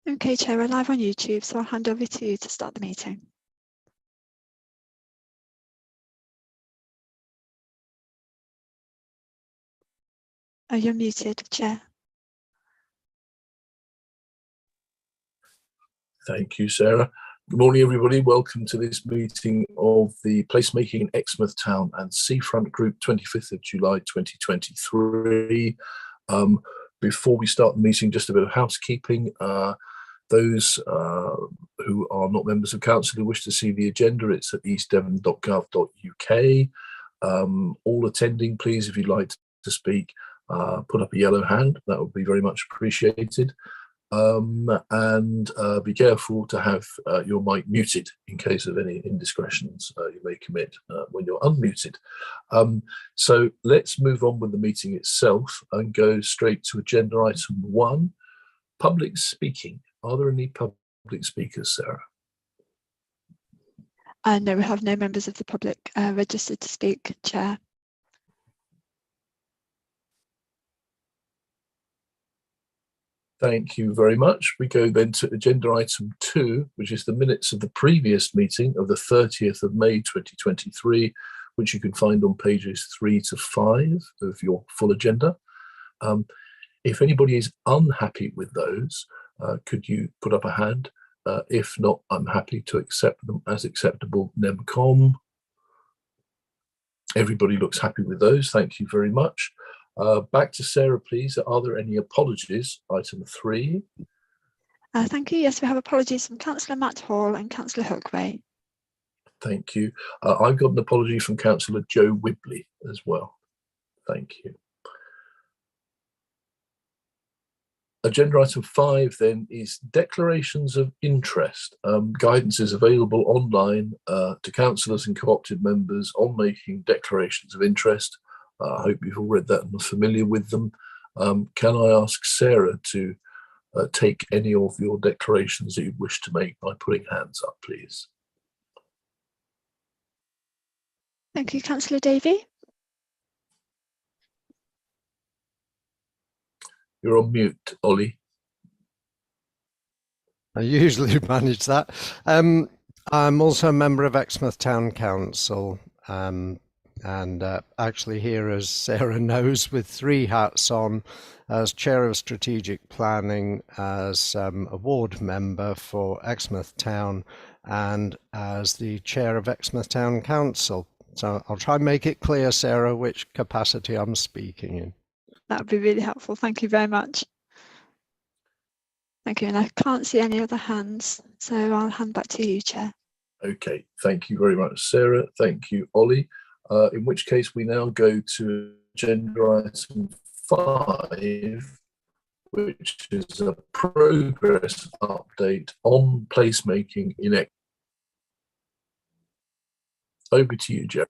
Okay, Chair, we're live on YouTube, so I'll hand over to you to start the meeting. Oh, you're muted, Chair. Thank you, Sarah. Good morning, everybody. Welcome to this meeting of the Placemaking in Exmouth Town and Seafront Group, 25th of July 2023. Before we start the meeting, just a bit of housekeeping. Those who are not members of council who wish to see the agenda, it's at eastdevon.gov.uk. All attending, please, if you'd like to speak, put up a yellow hand. That would be very much appreciated. Be careful to have your mic muted in case of any indiscretions you may commit when you're unmuted. So let's move on with the meeting itself and go straight to agenda item 1, public speaking. Are there any public speakers, Sarah? No, we have no members of the public registered to speak, Chair. Thank you very much. We go then to agenda item 2, which is the minutes of the previous meeting of the 30th of May 2023, which you can find on pages 3 to 5 of your full agenda. If anybody is unhappy with those, could you put up a hand? If not, I'm happy to accept them as acceptable. NEMCOM. Everybody looks happy with those. Thank you very much. Back to Sarah, please. Are there any apologies? Item 3. Thank you. Yes, we have apologies from Councillor Matt Hall and Councillor Hookway. Thank you. I've got an apology from Councillor Joe Wibley as well. Thank you. Agenda item 5 then is declarations of interest. Guidance is available online to councillors and co-opted members on making declarations of interest. I hope you've all read that and are familiar with them. Can I ask Sarah to take any of your declarations that you wish to make by putting hands up, please? Thank you, Councillor Davey. You're on mute, Ollie. I usually manage that. I'm also a member of Exmouth Town Council, and actually here, as Sarah knows, with 3 hats on, as Chair of Strategic Planning, as a ward member for Exmouth Town, and as the Chair of Exmouth Town Council. So I'll try and make it clear, Sarah, which capacity I'm speaking in. That would be really helpful. Thank you very much. Thank you. And I can't see any other hands, so I'll hand back to you, Chair. Okay, thank you very much, Sarah. Thank you, Ollie. In which case we now go to agenda item 5, which is a progress update on placemaking in Exmouth. Over to you, Jerry.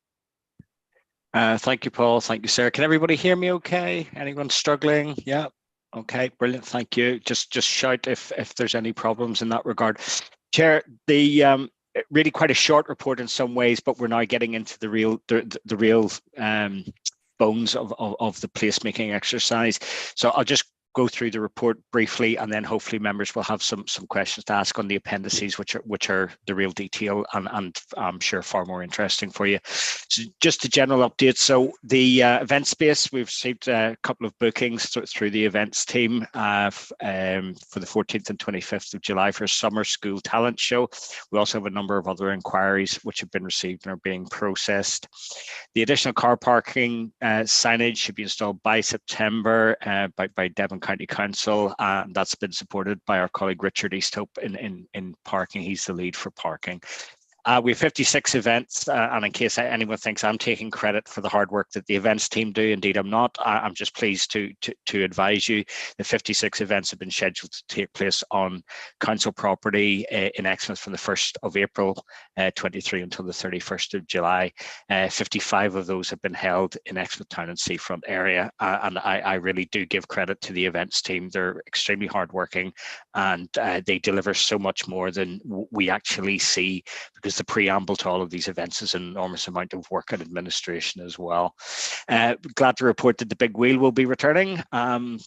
Thank you, Paul. Thank you, Sarah. Can everybody hear me okay? Anyone struggling? Yeah. Okay, brilliant. Thank you. Just shout if there's any problems in that regard. Chair, the really quite a short report in some ways, but we're now getting into the real bones of the placemaking exercise. So I'll just go through the report briefly, and then hopefully members will have some questions to ask on the appendices, which are the real detail and I'm sure far more interesting for you. So just a general update. So the event space, we've received a couple of bookings through the events team for the 14th and 25th of July for a summer school talent show. We also have a number of other inquiries which have been received and are being processed. The additional car parking signage should be installed by September by Devon County Council, and that's been supported by our colleague Richard Easthope in parking. He's the lead for parking. We have 56 events, and in case anyone thinks I'm taking credit for the hard work that the events team do, indeed I'm not. I'm just pleased to advise you that 56 events have been scheduled to take place on council property in Exmouth from the 1st of April 23 until the 31st of July. 55 of those have been held in Exmouth Town and Seafront area, and I really do give credit to the events team. They're extremely hardworking, and they deliver so much more than we actually see, because is the preamble to all of these events is an enormous amount of work and administration as well. Glad to report that the big wheel will be returning. There's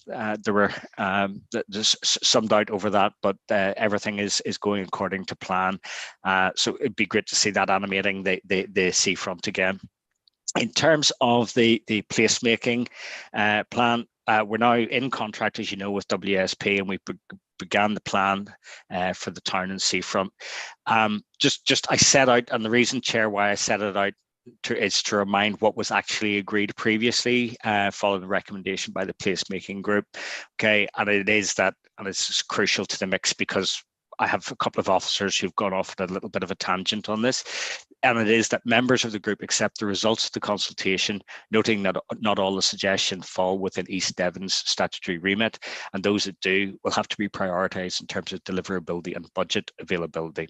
some doubt over that, but everything is going according to plan. So it'd be great to see that animating the seafront again. In terms of the placemaking plan, we're now in contract, as you know, with WSP, and we began the plan for the town and seafront. I set out, and the reason, Chair, why I set it out is to remind what was actually agreed previously, following the recommendation by the placemaking group. Okay, and it's crucial to the mix because I have a couple of officers who've gone off at a little bit of a tangent on this, and it is that members of the group accept the results of the consultation, noting that not all the suggestions fall within East Devon's statutory remit, and those that do will have to be prioritised in terms of deliverability and budget availability.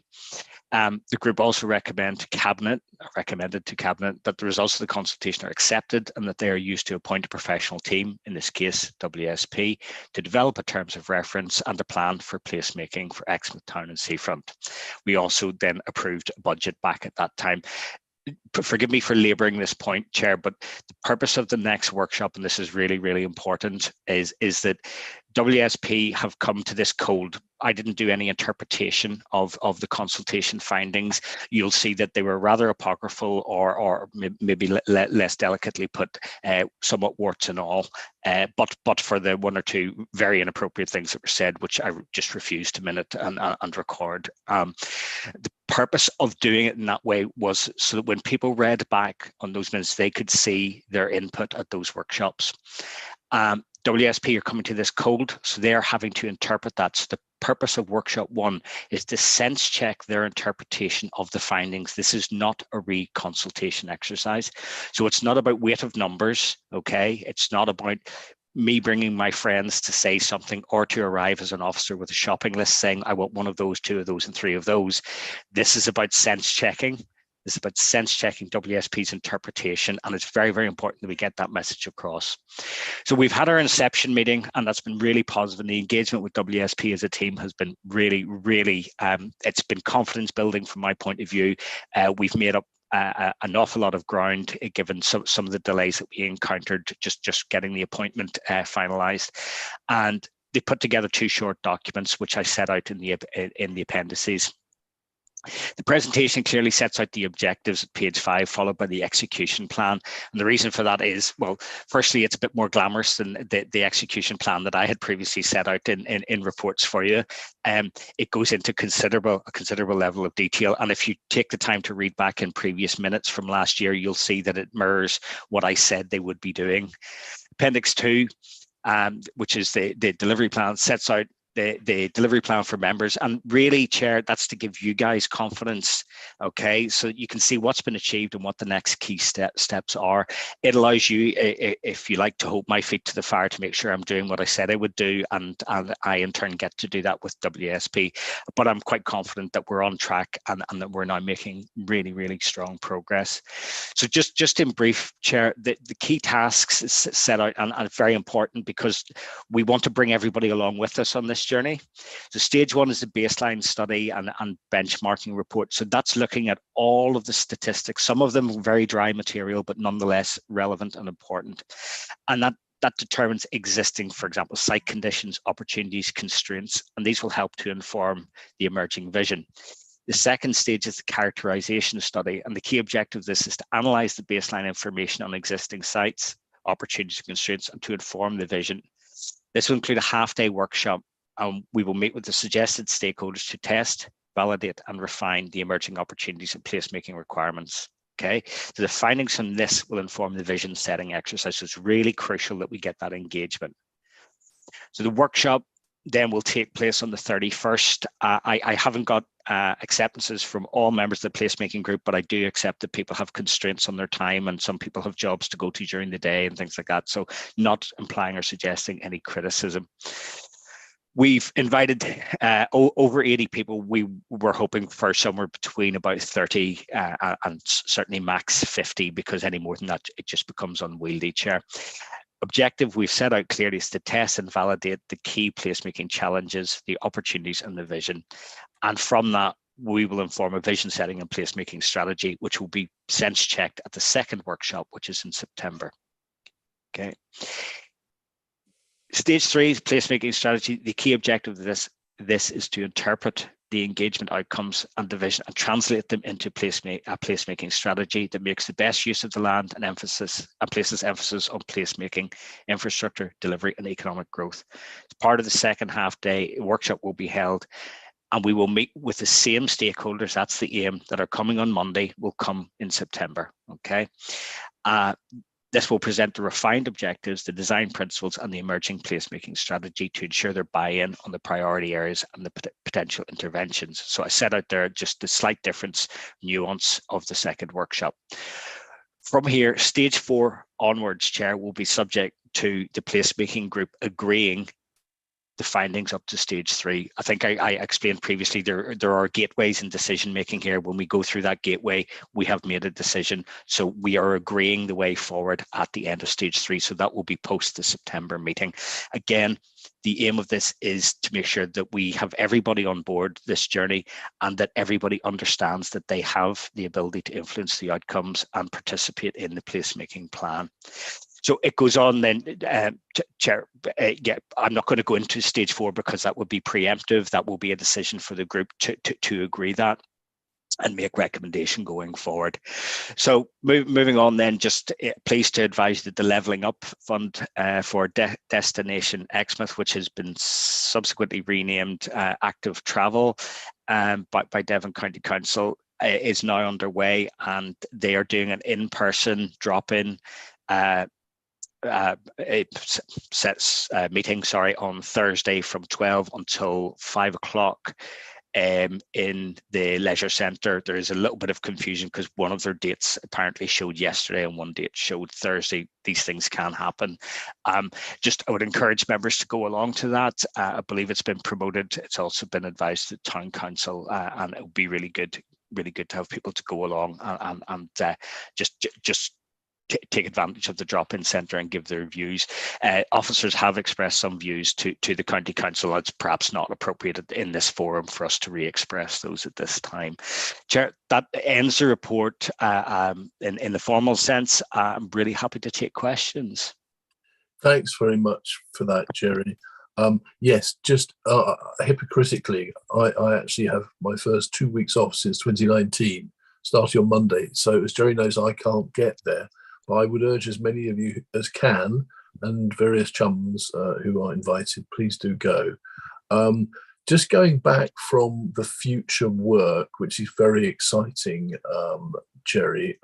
The group also recommended to Cabinet that the results of the consultation are accepted and that they are used to appoint a professional team, in this case WSP, to develop a terms of reference and a plan for placemaking for Exmouth Town and Seafront. We also then approved a budget back at that time. Forgive me for labouring this point, Chair, but the purpose of the next workshop, and this is really, really important, is that WSP have come to this cold. I didn't do any interpretation of the consultation findings. You'll see that they were rather apocryphal or maybe less delicately put, somewhat warts and all, but for the one or two very inappropriate things that were said, which I just refused to minute and record. The purpose of doing it in that way was so that when people read back on those minutes, they could see their input at those workshops. WSP are coming to this cold, so they're having to interpret that. So the purpose of workshop 1 is to sense check their interpretation of the findings. This is not a reconsultation exercise. So it's not about weight of numbers, okay? It's not about me bringing my friends to say something or to arrive as an officer with a shopping list saying, I want 1 of those, 2 of those, and 3 of those. This is about sense checking. This is about sense checking WSP's interpretation, and it's very, very important that we get that message across. So we've had our inception meeting, and that's been really positive. And the engagement with WSP as a team has been really, really, it's been confidence building from my point of view. We've made up an awful lot of ground given some of the delays that we encountered just getting the appointment finalised. And they put together 2 short documents, which I set out in the appendices. The presentation clearly sets out the objectives at page 5, followed by the execution plan. And the reason for that is, well, firstly, it's a bit more glamorous than the execution plan that I had previously set out in reports for you. It goes into a considerable level of detail. And if you take the time to read back in previous minutes from last year, you'll see that it mirrors what I said they would be doing. Appendix 2, which is the delivery plan, sets out the delivery plan for members, and really, Chair, that's to give you guys confidence, okay, so that you can see what's been achieved and what the next key steps are. It allows you, if you like, to hold my feet to the fire to make sure I'm doing what I said I would do, and I in turn get to do that with WSP. But I'm quite confident that we're on track and that we're now making really, really strong progress. So just in brief, Chair, the key tasks is set out, and very important because we want to bring everybody along with us on this journey. So stage 1 is the baseline study and benchmarking report. So that's looking at all of the statistics, some of them very dry material, but nonetheless relevant and important. And that determines existing, for example, site conditions, opportunities, constraints, and these will help to inform the emerging vision. The second stage is the characterization study, and the key objective of this is to analyze the baseline information on existing sites, opportunities, constraints, and to inform the vision. This will include a half-day workshop. We will meet with the suggested stakeholders to test, validate, and refine the emerging opportunities and placemaking requirements. Okay, so the findings from this will inform the vision setting exercise. So it's really crucial that we get that engagement. So the workshop then will take place on the 31st. I haven't got acceptances from all members of the placemaking group, but I do accept that people have constraints on their time and some people have jobs to go to during the day and things like that. So not implying or suggesting any criticism. We've invited over 80 people. We were hoping for somewhere between about 30 and certainly max 50, because any more than that, it just becomes unwieldy, Chair. Objective we've set out clearly is to test and validate the key placemaking challenges, the opportunities and the vision. And from that, we will inform a vision setting and placemaking strategy, which will be sense checked at the second workshop, which is in September. Okay. Stage 3 is placemaking strategy. The key objective of this is to interpret the engagement outcomes and the vision and translate them into a placemaking strategy that makes the best use of the land and places emphasis on placemaking, infrastructure, delivery, and economic growth. As part of the second half day workshop will be held, and we will meet with the same stakeholders. That's the aim, that are coming on Monday will come in September. Okay. This will present the refined objectives, the design principles, and the emerging placemaking strategy to ensure their buy-in on the priority areas and the potential interventions. So I set out there just the slight difference, nuance of the second workshop. From here, stage 4 onwards, Chair, will be subject to the placemaking group agreeing the findings up to stage 3. I think I explained previously there are gateways in decision making here. When we go through that gateway, we have made a decision. So we are agreeing the way forward at the end of stage 3. So that will be post the September meeting. Again, the aim of this is to make sure that we have everybody on board this journey and that everybody understands that they have the ability to influence the outcomes and participate in the placemaking plan. So it goes on then, Chair, yeah, I'm not going to go into stage 4 because that would be preemptive. That will be a decision for the group to agree that and make recommendation going forward. So moving on then, just pleased to advise that the Levelling Up Fund for Destination Exmouth, which has been subsequently renamed Active Travel by Devon County Council, is now underway, and they are doing an in-person drop-in meeting on Thursday from 12 until 5 o'clock in the leisure centre. There is a little bit of confusion because one of their dates apparently showed yesterday and one date showed Thursday. These things can happen. I would encourage members to go along to that. I believe it's been promoted. It's also been advised to the Town Council, and it would be really good to have people to go along and just take advantage of the drop-in centre and give their views. Officers have expressed some views to the County Council. It's perhaps not appropriate in this forum for us to re-express those at this time. Chair, that ends the report in the formal sense. I'm really happy to take questions. Thanks very much for that, Jerry. Yes, just hypocritically, I actually have my first 2 weeks off since 2019, starting on Monday. So as Jerry knows, I can't get there. But I would urge as many of you as can, and various chums who are invited, please do go. Just going back from the future work, which is very exciting, Jerry,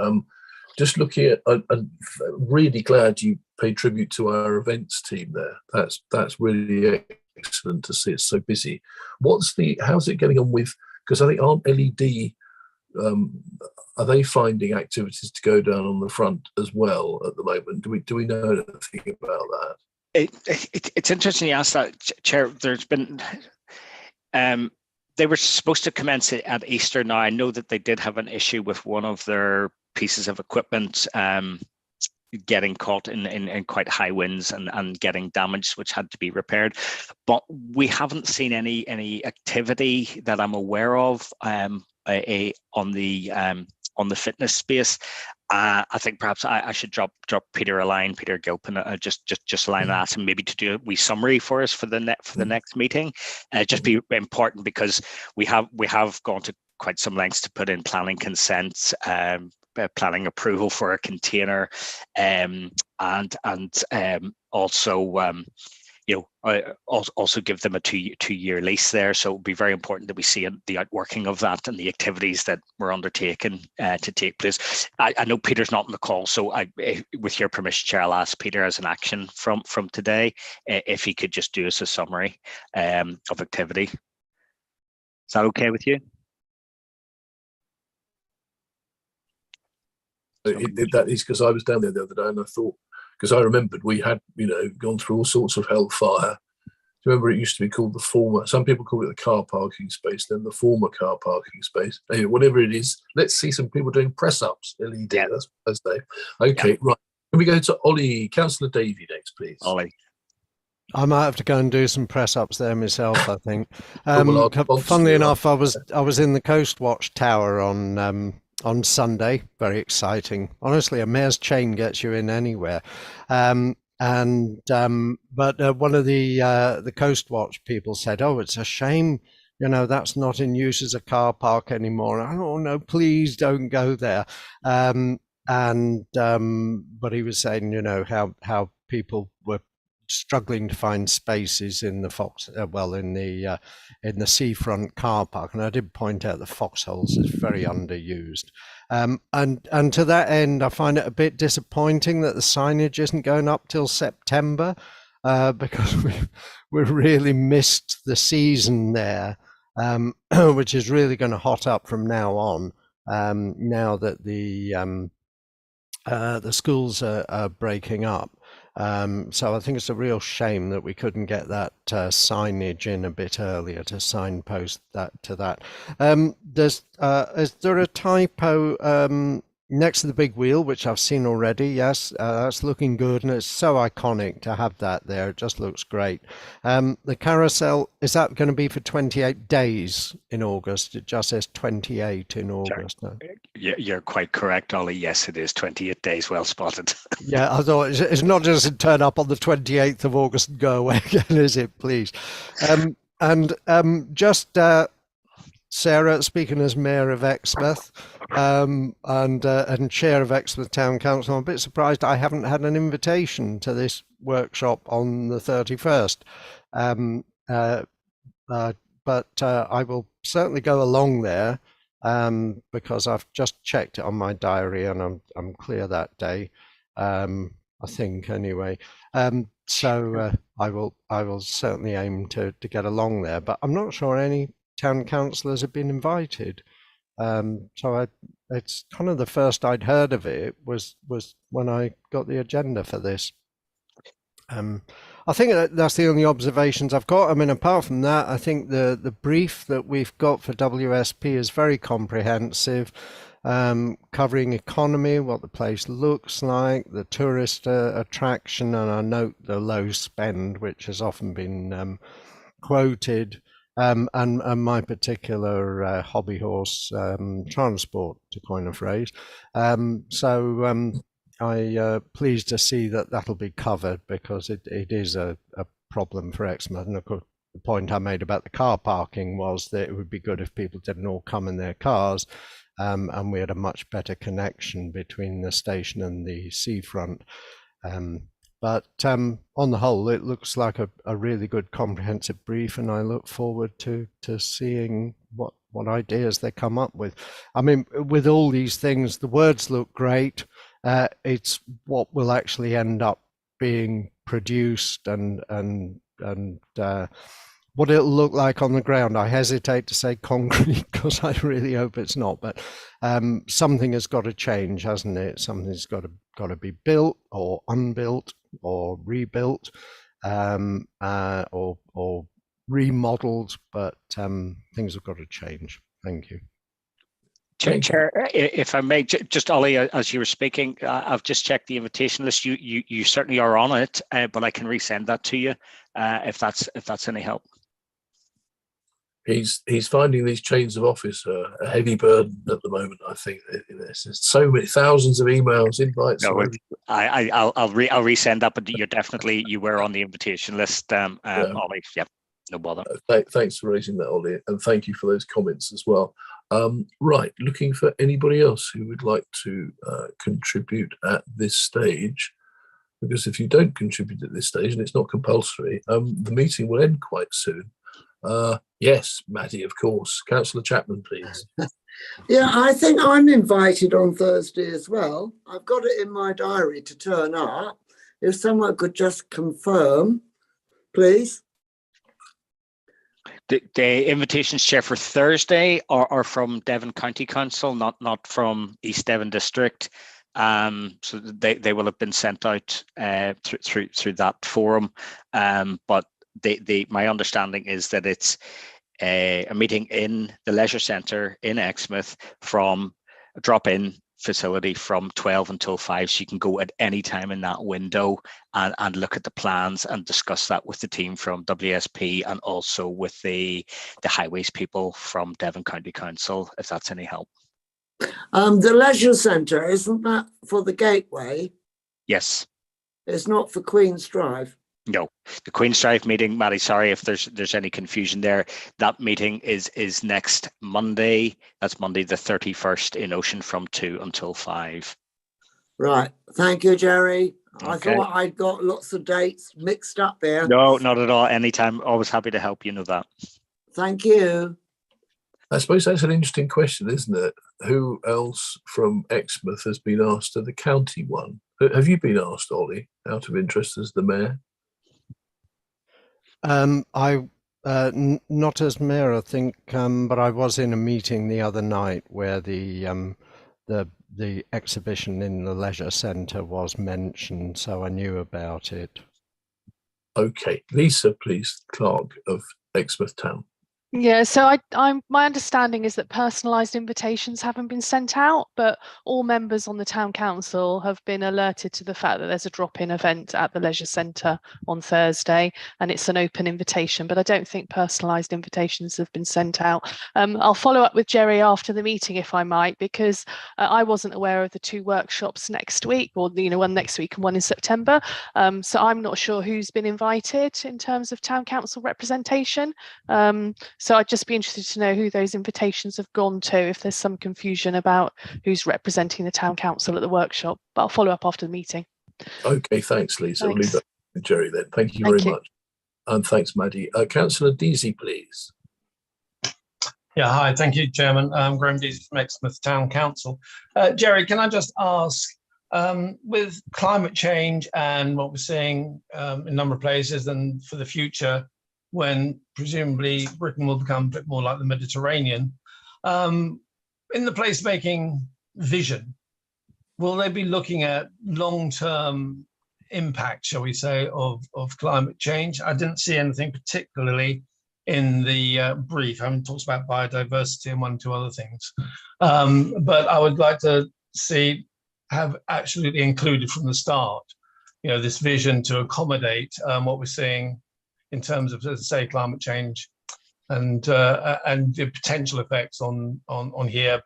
just looking at, I'm really glad you paid tribute to our events team there. That's really excellent to see. It's so busy. How's it getting on with, because I think aren't LED, are they finding activities to go down on the front as well at the moment? Do we know anything about that? It's interesting you asked that, Chair. There's been they were supposed to commence it at Easter. Now I know that they did have an issue with one of their pieces of equipment getting caught in quite high winds and getting damaged, which had to be repaired. But we haven't seen any activity that I'm aware of on the fitness space. I think perhaps I should drop Peter a line, Peter Gilpin, just a line and ask him maybe to do a wee summary for us for the next meeting. Just be important because we have gone to quite some lengths to put in planning consents, planning approval for a container, and also also give them a two-year lease there. So it would be very important that we see the outworking of that and the activities that we're undertaking to take place. I know Peter's not on the call, so with your permission, Chair, I'll ask Peter as an action from today if he could just do us a summary of activity. Is that okay with you? That is because I was down there the other day and I thought, because I remembered we had, gone through all sorts of hellfire. Do you remember it used to be called the former, some people call it the car parking space, then the former car parking space. Anyway, whatever it is, let's see some people doing press-ups, LED, yeah. That's Thursday. Okay, yeah. Right. Can we go to Ollie, Councillor Davey next, please? Ollie. I might have to go and do some press ups there myself, I think. Well, I'll Funnily sponsor enough, you. I was in the Coast Watch Tower on Sunday. Very exciting. Honestly, a mare's chain gets you in anywhere. But one of the Coast Watch people said, "Oh, it's a shame, you know, that's not in use as a car park anymore." I don't know, please don't go there. But he was saying, you know, how people were struggling to find spaces in the in the Seafront car park, and I did point out the Foxholes is very underused. And to that end, I find it a bit disappointing that the signage isn't going up till September, because we've really missed the season there, which is really going to hot up from now on. Now that the schools are breaking up. So I think it's a real shame that we couldn't get that signage in a bit earlier to signpost that to that. Is there a typo next to the big wheel, which I've seen already? Yes, that's looking good, and it's so iconic to have that there. It just looks great. The carousel, is that going to be for 28 days in August? It just says 28 in August. Sorry. You're quite correct, Ollie. Yes, it is 28 days. Well spotted. Yeah, I thought it's not just to turn up on the 28th of August and go away again, is it, please? Sarah, speaking as Mayor of Exmouth and Chair of Exmouth Town Council, I'm a bit surprised I haven't had an invitation to this workshop on the 31st. But I will certainly go along there because I've just checked it on my diary and I'm clear that day. I think anyway. So I will certainly aim to get along there, but I'm not sure any town councillors have been invited. It's kind of the first I'd heard of it was when I got the agenda for this. I think that's the only observations I've got. I mean, apart from that, I think the brief that we've got for WSP is very comprehensive, covering economy, what the place looks like, the tourist attraction, and I note the low spend, which has often been quoted, and my particular hobby horse transport, to coin a phrase. I'm pleased to see that that'll be covered, because it is a problem for Exmouth. And of course, the point I made about the car parking was that it would be good if people didn't all come in their cars, and we had a much better connection between the station and the seafront. But on the whole, it looks like a really good comprehensive brief, and I look forward to seeing what ideas they come up with. I mean, with all these things, the words look great. It's what will actually end up being produced and what it'll look like on the ground. I hesitate to say concrete because I really hope it's not, but something has got to change, hasn't it? Something's got to be built or unbuilt or rebuilt or remodeled, but things have got to change. Thank you. Chair, if I may, just Ollie, as you were speaking, I've just checked the invitation list. You certainly are on it, but I can resend that to you if that's any help. He's finding these chains of office a heavy burden at the moment. I think there's so many thousands of emails, invites. No, I'll resend that, but you were on the invitation list, Ollie. Yep, no bother. Thanks for raising that, Ollie, and thank you for those comments as well. Right, looking for anybody else who would like to contribute at this stage, because if you don't contribute at this stage, and it's not compulsory, the meeting will end quite soon. Yes, Maddie, of course. Councillor Chapman, please. Yeah, I think I'm invited on Thursday as well. I've got it in my diary to turn up. If someone could just confirm, please. The invitations, Chair, for Thursday are from Devon County Council, not from East Devon District. So they will have been sent out through that forum. But my understanding is that it's a meeting in the leisure centre in Exmouth from drop in facility from 12 until 5, so you can go at any time in that window and look at the plans and discuss that with the team from WSP and also with the highways people from Devon County Council, if that's any help. The leisure centre, isn't that for the Gateway? Yes. It's not for Queen's Drive. No, the Queen's Drive meeting, Maddie, sorry if there's any confusion there. That meeting is next Monday. That's Monday the 31st in Ocean from 2 until 5. Right. Thank you, Jerry. Okay. I thought I'd got lots of dates mixed up there. No, not at all. Anytime. Always happy to help. You know that. Thank you. I suppose that's an interesting question, isn't it? Who else from Exmouth has been asked to the county one? Have you been asked, Ollie, out of interest as the mayor? Not as mayor, I think, but I was in a meeting the other night where the exhibition in the leisure centre was mentioned, so I knew about it. Okay, Lisa, please, Clerk of Exmouth Town. Yeah, so my understanding is that personalised invitations haven't been sent out, but all members on the town council have been alerted to the fact that there's a drop-in event at the leisure centre on Thursday, and it's an open invitation, but I don't think personalised invitations have been sent out. I'll follow up with Jerry after the meeting, if I might, because I wasn't aware of the 2 workshops next week, or one next week and one in September. So I'm not sure who's been invited in terms of town council representation. So I'd just be interested to know who those invitations have gone to, if there's some confusion about who's representing the town council at the workshop. But I'll follow up after the meeting. Okay, thanks, Lisa. Thanks. We'll leave that to Jerry then. Thank you very much. And thanks, Maddie. Councillor Deasy, please. Yeah, hi, thank you, Chairman. Graham Deasy from Exmouth Town Council. Jerry, can I just ask, with climate change and what we're seeing in a number of places and for the future, when presumably Britain will become a bit more like the Mediterranean, in the placemaking vision, will they be looking at long-term impact, shall we say, of climate change? I didn't see anything particularly in the brief. I haven't talked about biodiversity and 1 or 2 other things. But I would like to have absolutely included from the start, this vision to accommodate what we're seeing in terms of, as I say, climate change and the potential effects on here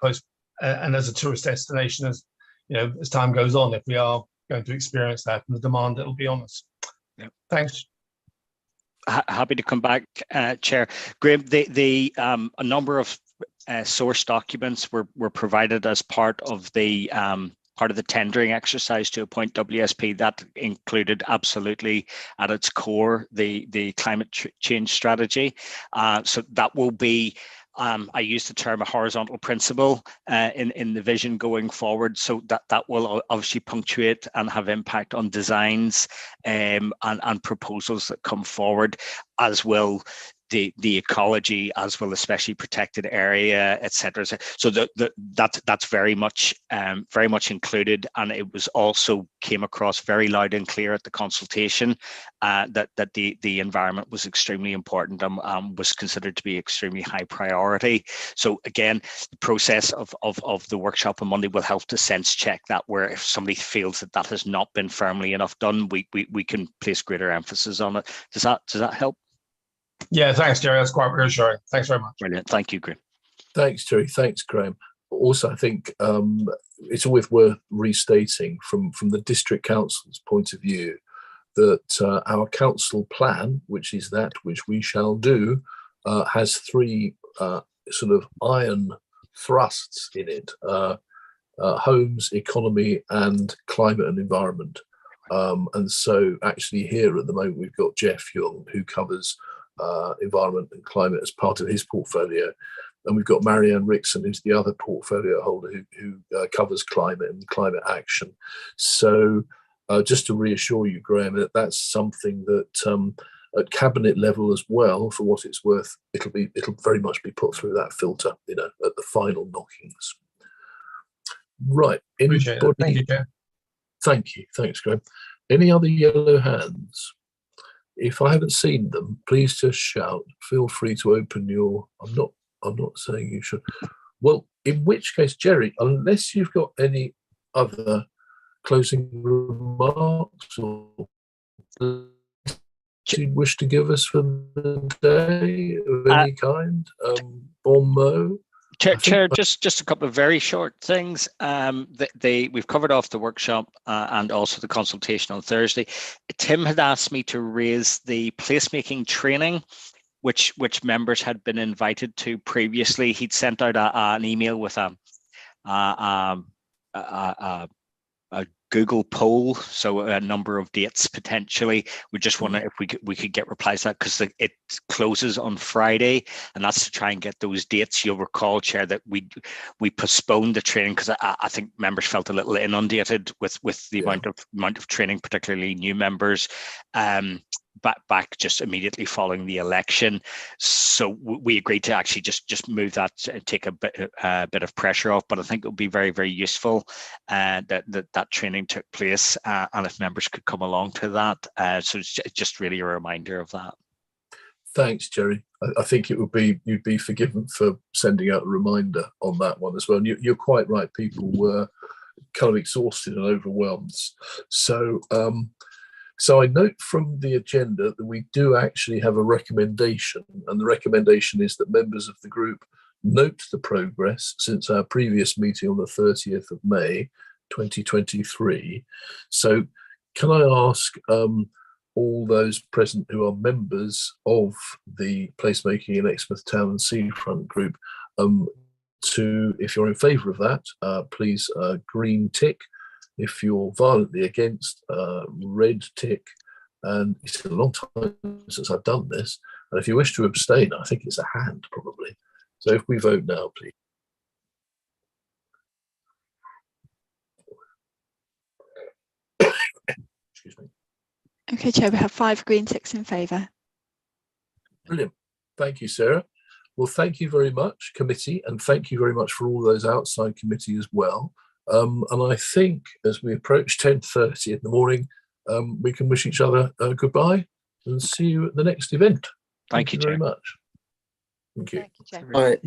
and as a tourist destination, as time goes on, if we are going to experience that and the demand that will be on us. Yep. Thanks. Happy to come back, Chair. Graham, a number of source documents were provided as part of the tendering exercise to appoint WSP. That included absolutely at its core the climate change strategy. So that will be, I use the term a horizontal principle in the vision going forward. So that will obviously punctuate and have impact on designs and proposals that come forward, as will the ecology, as well as especially protected area, etc. So that's very much included, and it was also came across very loud and clear at the consultation that the environment was extremely important and was considered to be extremely high priority. So again, the process of the workshop on Monday will help to sense check that, where if somebody feels that has not been firmly enough done, we can place greater emphasis on it. Does that help? Yeah, thanks, Jerry. That's quite reassuring. Thanks very much. Brilliant. Thank you, Graham. Thanks, Jerry. Thanks, Graham. Also, I think it's always worth restating from the district council's point of view that our council plan, which is that which we shall do, has 3 sort of iron thrusts in it: homes, economy, and climate and environment. And so actually here at the moment, we've got Jeff Young, who covers environment and climate as part of his portfolio, and we've got Marianne Rickson, who's the other portfolio holder who covers climate and climate action. So just to reassure you, Graham, that's something that at cabinet level as well, for what it's worth, it'll very much be put through that filter, at the final knockings. Right. Appreciate it. Thank you, Chair. Thank you. Thanks, Graham. Any other yellow hands? If I haven't seen them, please just shout. Feel free to open your. I'm not saying you should. Well, in which case, Jerry, unless you've got any other closing remarks or you wish to give us for the day of any kind, bon mot? Chair, just a couple of very short things. We've covered off the workshop and also the consultation on Thursday. Tim had asked me to raise the placemaking training, which members had been invited to previously. He'd sent out an email with a Google poll, so a number of dates potentially. We just wonder if we could get replies to that, because it closes on Friday, and that's to try and get those dates. You'll recall, Chair, that we postponed the training because I think members felt a little inundated with the amount of training, particularly new members. Back just immediately following the election, so we agreed to actually just move that and take a bit of pressure off. But I think it would be very, very useful that training took place, and if members could come along to that. So it's just really a reminder of that. Thanks, Jerry. I think you'd be forgiven for sending out a reminder on that one as well. And you're quite right. People were kind of exhausted and overwhelmed. So I note from the agenda that we do actually have a recommendation, and the recommendation is that members of the group note the progress since our previous meeting on the 30th of May 2023. So can I ask all those present who are members of the Placemaking in Exmouth Town and Seafront group to, if you're in favour of that, please green tick. If you're violently against, red tick, and it's a long time since I've done this. And if you wish to abstain, I think it's a hand probably. So if we vote now, please. Excuse me. Okay, Chair, we have 5 green ticks in favour. Brilliant. Thank you, Sarah. Well, thank you very much, committee, and thank you very much for all those outside committee as well. And I think as we approach 10:30 in the morning, we can wish each other goodbye and see you at the next event. Thank you, very Chair. much. Thank you. Thank you, Chair. Right.